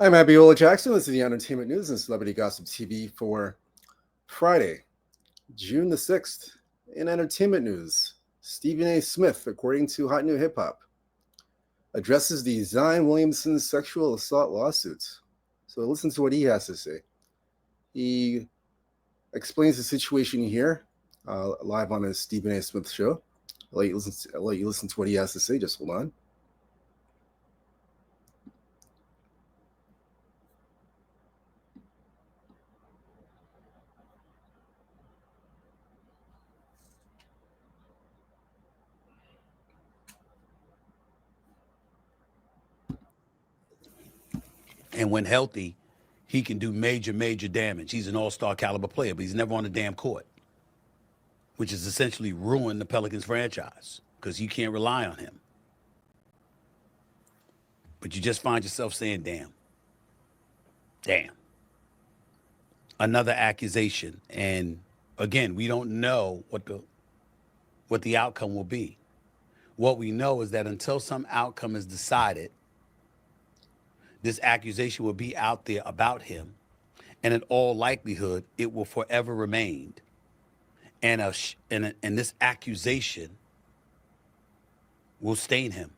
I'm Abiola Jackson. This is the Entertainment News and Celebrity Gossip TV for Friday, June the 6th. In entertainment news, Stephen A. Smith, according to Hot New Hip Hop, addresses the Zion Williamson sexual assault lawsuits. So listen to what he has to say. He explains the situation here, live on his Stephen A. Smith show. I'll let you listen to what he has to say. Just hold on. And when healthy, he can do major damage. He's an all-star caliber player, but he's never on the damn court, which has essentially ruined the Pelicans franchise because you can't rely on him. But you just find yourself saying, damn. Another accusation. And again, we don't know what the outcome will be. What we know is that until some outcome is decided, this accusation will be out there about him, and in all likelihood, it will forever remain. And this accusation will stain him.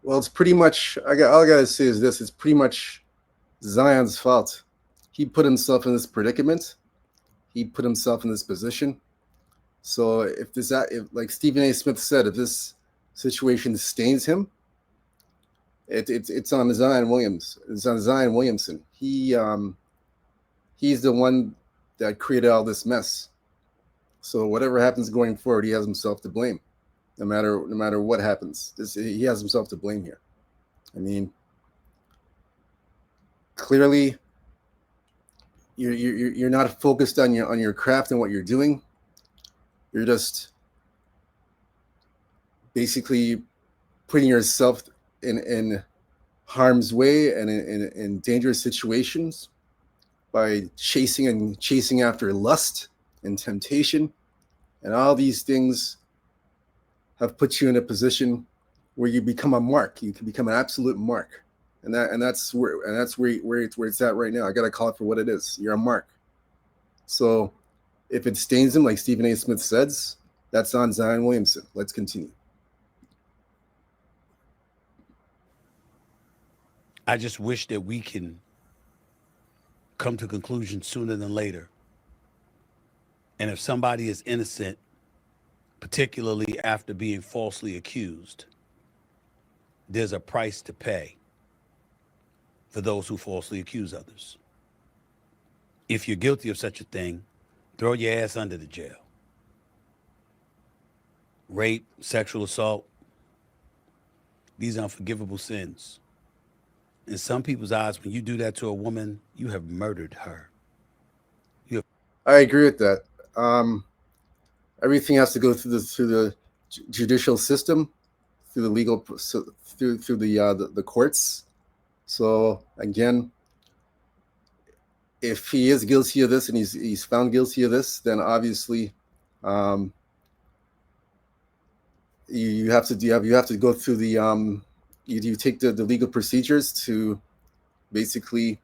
Well, it's pretty much, all I got to say is this. It's pretty much Zion's fault. He put himself in this predicament. He put himself in this position. So if like Stephen A. Smith said, if this situation stains him, it's on Zion Williams. It's on Zion Williamson. He's the one that created all this mess. So whatever happens going forward, he has himself to blame. No matter what happens, he has himself to blame here. I mean, clearly, you're not focused on your craft and what you're doing. You're just basically putting yourself in harm's way and in dangerous situations by chasing after lust and temptation, and all these things have put you in a position where you become a mark. You can become an absolute mark, and that's where it's at right now. I gotta call it for what it is. You're a mark. So if it stains him, like Stephen A. Smith says, that's on Zion Williamson. Let's continue. I just wish that we can come to conclusions sooner than later. And if somebody is innocent, particularly after being falsely accused, there's a price to pay for those who falsely accuse others. If you're guilty of such a thing, throw your ass under the jail. Rape, sexual assault, these are unforgivable sins. In some people's eyes, when you do that to a woman, you have murdered her. I agree with that. Everything has to go through the judicial system, through the legal, through the courts. So again, if he is guilty of this and he's found guilty of this, then obviously, you have to go through the you take the legal procedures to basically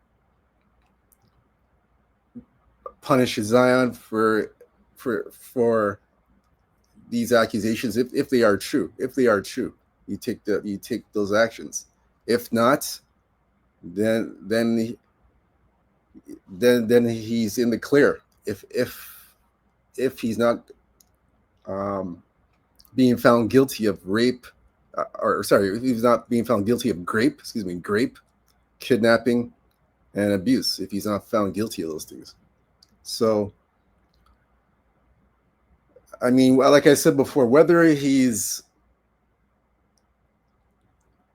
punish Zion for these accusations if they are true. If they are true, you take those actions. If not, then he's in the clear. If he's not being found guilty of rape, if he's not being found guilty of grape, kidnapping, and abuse. If he's not found guilty of those things, so. I mean, like I said before, whether he's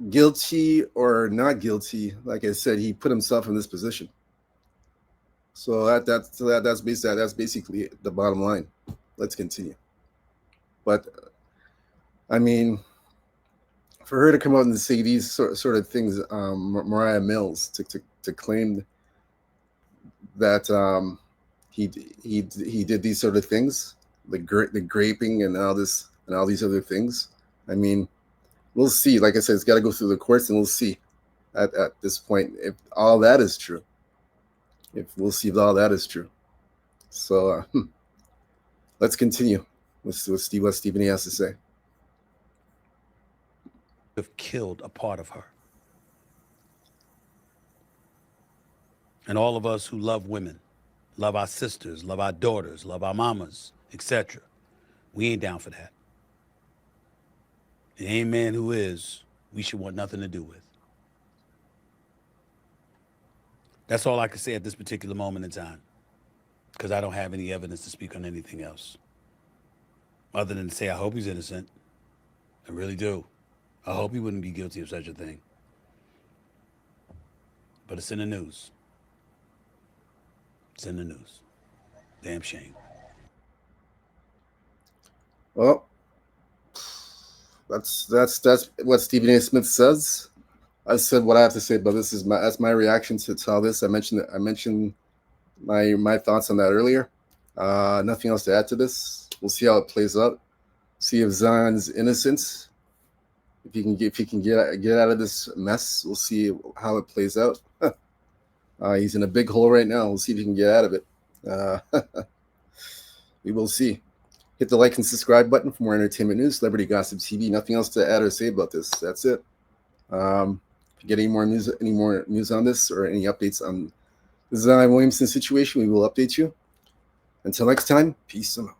guilty or not guilty, like I said, he put himself in this position. So that's basically the bottom line. Let's continue. But I mean, for her to come out and say these sort of things, Mariah Mills to claim that he did these sort of things. The graping and all these other things. I mean, we'll see. Like I said, it's got to go through the courts, and we'll see at this point if all that is true. If we'll see if all that is true. So let's continue with what Stephen A has to say. Have killed a part of her. And all of us who love women, love our sisters, love our daughters, love our mamas, etc., we ain't down for that. And any man who is, we should want nothing to do with. That's all I can say at this particular moment in time, because I don't have any evidence to speak on anything else, other than to say I hope he's innocent. I really do. I hope he wouldn't be guilty of such a thing. But it's in the news. It's in the news. Damn shame. Well, that's what Stephen A. Smith says. I said what I have to say, but that's my reaction to all this. I mentioned my thoughts on that earlier. Nothing else to add to this. We'll see how it plays out. See if Zion's innocent. If he can get out of this mess, we'll see how it plays out. He's in a big hole right now. We'll see if he can get out of it. We will see. Hit the like and subscribe button for more entertainment news, Celebrity Gossip TV. Nothing else to add or say about this. That's it. If you get any more news on this or any updates on the Zion Williamson situation, we will update you. Until next time, peace out.